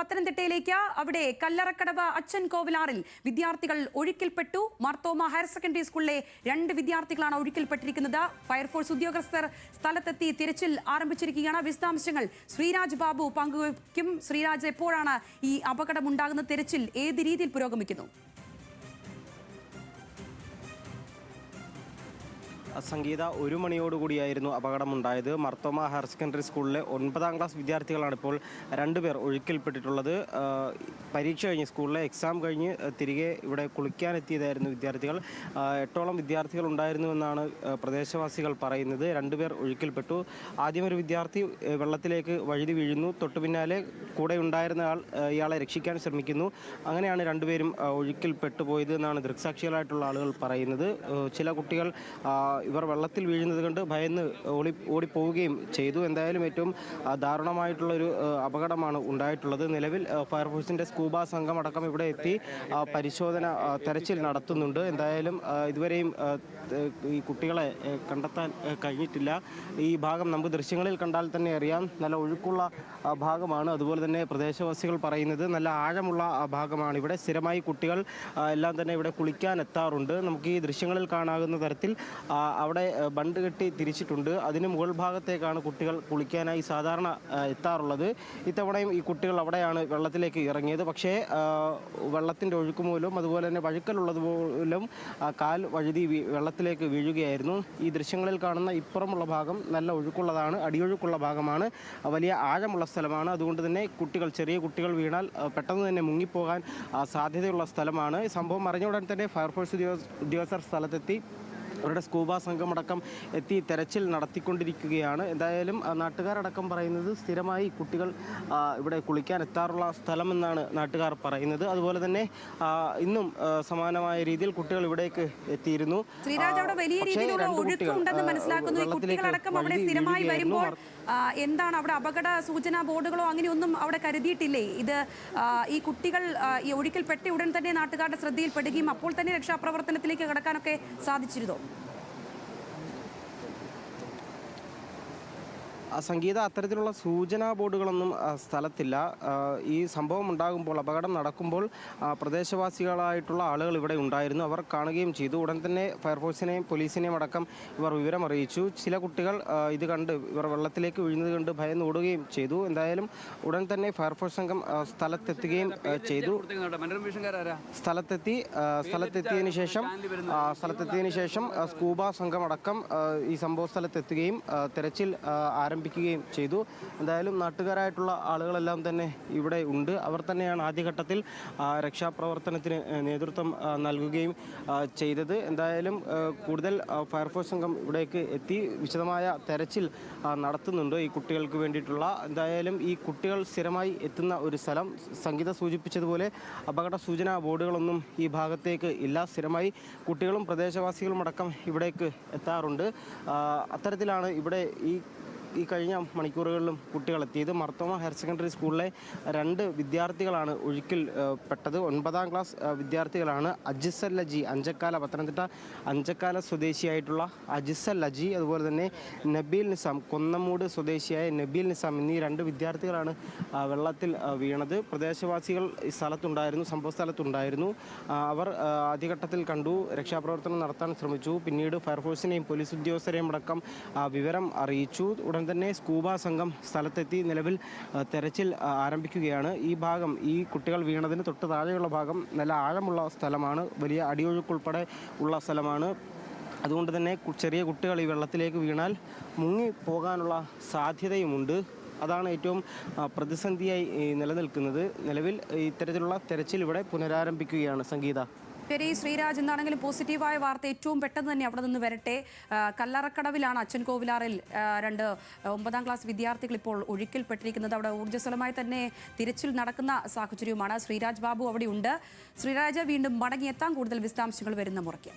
പത്തനംതിട്ടയിലേക്ക്. അവിടെ കല്ലറക്കടവ് അച്ഛൻ കോവിലാറിൽ വിദ്യാർത്ഥികൾ ഒഴുക്കിൽപ്പെട്ടു. മാർത്തോമ ഹയർ സെക്കൻഡറി സ്കൂളിലെ 2 വിദ്യാർത്ഥികളാണ് ഒഴുക്കിൽപ്പെട്ടിരിക്കുന്നത്. ഫയർഫോഴ്സ് ഉദ്യോഗസ്ഥർ സ്ഥലത്തെത്തി തിരച്ചിൽ ആരംഭിച്ചിരിക്കുകയാണ്. വിശദാംശങ്ങൾ ശ്രീരാജ് ബാബു പങ്കുവയ്ക്കും. ശ്രീരാജ്, എപ്പോഴാണ് ഈ അപകടമുണ്ടാകുന്ന? തിരച്ചിൽ ഏത് രീതിയിൽ പുരോഗമിക്കുന്നു? സംഗീത 1 മണിയോടുകൂടിയായിരുന്നു അപകടമുണ്ടായത്. മാർത്തോമ ഹയർ സെക്കൻഡറി സ്കൂളിലെ 9ാം ക്ലാസ് വിദ്യാർത്ഥികളാണ് ഇപ്പോൾ 2 പേർ ഒഴുക്കിൽപ്പെട്ടിട്ടുള്ളത്. പരീക്ഷ കഴിഞ്ഞ് സ്കൂളിലെ എക്സാം കഴിഞ്ഞ് തിരികെ ഇവിടെ കുളിക്കാനെത്തിയതായിരുന്നു വിദ്യാർത്ഥികൾ. 8ഓളം വിദ്യാർത്ഥികൾ ഉണ്ടായിരുന്നുവെന്നാണ് പ്രദേശവാസികൾ പറയുന്നത്. 2 പേർ ഒഴുക്കിൽപ്പെട്ടു. ആദ്യം ഒരു വിദ്യാർത്ഥി വെള്ളത്തിലേക്ക് വഴുതി വീഴുന്നു. തൊട്ടു പിന്നാലെ കൂടെ ഉണ്ടായിരുന്ന ഇയാളെ രക്ഷിക്കാൻ ശ്രമിക്കുന്നു. അങ്ങനെയാണ് 2 പേരും ഒഴുക്കിൽ പെട്ടുപോയത് എന്നാണ് ദൃക്സാക്ഷികളായിട്ടുള്ള ആളുകൾ പറയുന്നത്. ചില കുട്ടികൾ ഇവർ വെള്ളത്തിൽ വീഴുന്നത് കണ്ട് ഭയന്ന് ഓടിപ്പോവുകയും ചെയ്തു. എന്തായാലും ഏറ്റവും ദാരുണമായിട്ടുള്ളൊരു അപകടമാണ് ഉണ്ടായിട്ടുള്ളത്. നിലവിൽ ഫയർഫോഴ്സിൻ്റെ സ്കൂബ സംഘം അടക്കം ഇവിടെ എത്തി തെരച്ചിൽ നടത്തുന്നുണ്ട്. എന്തായാലും ഇതുവരെയും ഈ കുട്ടികളെ കണ്ടെത്താൻ കഴിഞ്ഞിട്ടില്ല. ഈ ഭാഗം നമുക്ക് ദൃശ്യങ്ങളിൽ കണ്ടാൽ തന്നെ അറിയാം, നല്ല ഒഴുക്കുള്ള ഭാഗമാണ്. അതുപോലെ തന്നെ പ്രദേശവാസികൾ പറയുന്നത് നല്ല ആഴമുള്ള ഭാഗമാണ്. ഇവിടെ സ്ഥിരമായി കുട്ടികൾ എല്ലാം തന്നെ ഇവിടെ കുളിക്കാൻ എത്താറുണ്ട്. നമുക്ക് ഈ ദൃശ്യങ്ങളിൽ കാണാവുന്ന തരത്തിൽ അവിടെ ബണ്ട് കെട്ടി തിരിച്ചിട്ടുണ്ട്. അതിന് മുകൾ ഭാഗത്തേക്കാണ് കുട്ടികൾ കുളിക്കാനായി സാധാരണ എത്താറുള്ളത്. ഇത്തവണയും ഈ കുട്ടികൾ അവിടെയാണ് വെള്ളത്തിലേക്ക് ഇറങ്ങിയത്. പക്ഷേ വെള്ളത്തിൻ്റെ ഒഴുക്ക് മൂലം അതുപോലെ തന്നെ വഴുക്കലുള്ളത് മൂലം കാൽ വഴുതി വെള്ളത്തിലേക്ക് വീഴുകയായിരുന്നു. ഈ ദൃശ്യങ്ങളിൽ കാണുന്ന ഇപ്പുറമുള്ള ഭാഗം നല്ല ഒഴുക്കുള്ളതാണ്, അടിയൊഴുക്കുള്ള ഭാഗമാണ്, വലിയ ആഴമുള്ള സ്ഥലമാണ്. അതുകൊണ്ട് തന്നെ ചെറിയ കുട്ടികൾ വീണാൽ പെട്ടെന്ന് തന്നെ മുങ്ങിപ്പോകാൻ സാധ്യതയുള്ള സ്ഥലമാണ്. സംഭവം അറിഞ്ഞ ഉടൻ തന്നെ ഫയർഫോഴ്സ് ഉദ്യോഗസ്ഥർ സ്ഥലത്തെത്തി അവരുടെ സ്കൂബ സംഘമടക്കം എത്തി തെരച്ചിൽ നടത്തിക്കൊണ്ടിരിക്കുകയാണ്. എന്തായാലും നാട്ടുകാരടക്കം പറയുന്നത് സ്ഥിരമായി കുട്ടികൾ ഇവിടെ കുളിക്കാൻ എത്താറുള്ള സ്ഥലമെന്നാണ് നാട്ടുകാർ പറയുന്നത്. അതുപോലെ തന്നെ ഇന്നും സമാനമായ രീതിയിൽ കുട്ടികൾ ഇവിടേക്ക് എത്തിയിരുന്നു. എന്താണ് അവിടെ അപകട സൂചനാ ബോർഡുകളോ അങ്ങനെയൊന്നും അവിടെ കരുതിയിട്ടില്ലേ? ഇത് ഈ കുട്ടികൾ ഈ ഒഴുക്കിൽപ്പെട്ട ഉടൻ തന്നെ നാട്ടുകാരുടെ ശ്രദ്ധയിൽപ്പെടുകയും അപ്പോൾ തന്നെ രക്ഷാപ്രവർത്തനത്തിലേക്ക് കടക്കാനൊക്കെ സാധിച്ചിരുന്നോ? സംഗീത, അത്തരത്തിലുള്ള സൂചനാ ബോർഡുകളൊന്നും സ്ഥലത്തില്ല. ഈ സംഭവം ഉണ്ടാകുമ്പോൾ, അപകടം നടക്കുമ്പോൾ പ്രദേശവാസികളായിട്ടുള്ള ആളുകൾ ഇവിടെ ഉണ്ടായിരുന്നു. അവർ കാണുകയും ചെയ്തു. ഉടൻ തന്നെ ഫയർഫോഴ്സിനെയും പോലീസിനെയും അടക്കം ഇവർ വിവരം അറിയിച്ചു. ചില കുട്ടികൾ ഇത് കണ്ട് ഇവർ വെള്ളത്തിലേക്ക് വീഴുന്നത് കണ്ട് ഭയന്നോടുകയും ചെയ്തു. എന്തായാലും ഉടൻ തന്നെ ഫയർഫോഴ്സ് സംഘം സ്ഥലത്തെത്തുകയും ചെയ്തു. സ്ഥലത്തെത്തിയതിനു ശേഷം സ്കൂബ സംഘം അടക്കം ഈ സംഭവ സ്ഥലത്തെത്തുകയും തെരച്ചിൽ ആരംഭിക്കുകയും ചെയ്തു. എന്തായാലും നാട്ടുകാരായിട്ടുള്ള ആളുകളെല്ലാം തന്നെ ഇവിടെ ഉണ്ട്. അവർ തന്നെയാണ് ആദ്യഘട്ടത്തിൽ രക്ഷാപ്രവർത്തനത്തിന് നേതൃത്വം നൽകുകയും ചെയ്തത്. എന്തായാലും കൂടുതൽ ഫയർഫോഴ്സ് സംഘം ഇവിടേക്ക് എത്തി വിശദമായ തെരച്ചിൽ നടത്തുന്നുണ്ട് ഈ കുട്ടികൾക്ക് വേണ്ടിയിട്ടുള്ള. എന്തായാലും ഈ കുട്ടികൾ സ്ഥിരമായി എത്തുന്ന ഒരു സ്ഥലം, സംഗീത സൂചിപ്പിച്ചതുപോലെ അപകട സൂചനാ ബോർഡുകളൊന്നും ഈ ഭാഗത്തേക്ക് ഇല്ല. സ്ഥിരമായി കുട്ടികളും പ്രദേശവാസികളും അടക്കം ഇവിടേക്ക് എത്താറുണ്ട്. അത്തരത്തിലാണ് ഇവിടെ ഈ കഴിഞ്ഞ മണിക്കൂറുകളിലും കുട്ടികളെത്തിയത്. മാർത്തോമ ഹയർ സെക്കൻഡറി സ്കൂളിലെ 2 വിദ്യാർത്ഥികളാണ് ഒഴുക്കിൽ പെട്ടത്. 9ാം ക്ലാസ് വിദ്യാർത്ഥികളാണ്. അജിസൽ ലജി, പത്തനംതിട്ട അഞ്ചക്കാല സ്വദേശിയായിട്ടുള്ള അജിസൽ ലജി, അതുപോലെ തന്നെ നബീൽ നിസാം, കൊന്നമൂട് സ്വദേശിയായ നബീൽ നിസാം എന്നീ 2 വിദ്യാർത്ഥികളാണ് വെള്ളത്തിൽ വീണത്. പ്രദേശവാസികൾ ഈ സ്ഥലത്തുണ്ടായിരുന്നു, സംഭവ സ്ഥലത്തുണ്ടായിരുന്നു. അവർ ആദ്യഘട്ടത്തിൽ കണ്ടു, രക്ഷാപ്രവർത്തനം നടത്താൻ ശ്രമിച്ചു. പിന്നീട് ഫയർഫോഴ്സിനെയും പോലീസ് ഉദ്യോഗസ്ഥരെയും അടക്കം വിവരം അറിയിച്ചു. ഉടൻ തന്നെ സ്കൂബ സംഘം സ്ഥലത്തെത്തി നിലവിൽ തെരച്ചിൽ ആരംഭിക്കുകയാണ്. ഈ ഭാഗം, ഈ കുട്ടികൾ വീണതിന് തൊട്ട് താഴെയുള്ള ഭാഗം നല്ല ആഴമുള്ള സ്ഥലമാണ്, വലിയ അടിയൊഴുക്കുൾപ്പെടെ ഉള്ള സ്ഥലമാണ്. അതുകൊണ്ട് തന്നെ ചെറിയ കുട്ടികൾ ഈ വെള്ളത്തിലേക്ക് വീണാൽ മുങ്ങി പോകാനുള്ള സാധ്യതയുമുണ്ട്. അതാണ് ഏറ്റവും പ്രതിസന്ധിയായി നിലനിൽക്കുന്നത്. നിലവിൽ ഇത്തരത്തിലുള്ള തെരച്ചിൽ ഇവിടെ പുനരാരംഭിക്കുകയാണ്. സംഗീത. ശരി ശ്രീരാജ്, എന്താണെങ്കിലും പോസിറ്റീവായ വാർത്ത ഏറ്റവും പെട്ടെന്ന് തന്നെ അവിടെ നിന്ന് വരട്ടെ. കല്ലറക്കടവിലാണ് അച്ഛൻ കോവിലാറിൽ 2 9ാം ക്ലാസ് വിദ്യാർത്ഥികൾ ഇപ്പോൾ ഒഴുക്കിൽപ്പെട്ടിരിക്കുന്നത്. അവിടെ ഊർജ്ജസ്വലമായി തന്നെ തിരച്ചിൽ നടക്കുന്ന സാഹചര്യവുമാണ്. ശ്രീരാജ് ബാബു അവിടെ ഉണ്ട്. ശ്രീരാജ്, വീണ്ടും മടങ്ങിയെത്താൻ കൂടുതൽ വിശദാംശങ്ങൾ വരുന്ന മുറയ്ക്ക്.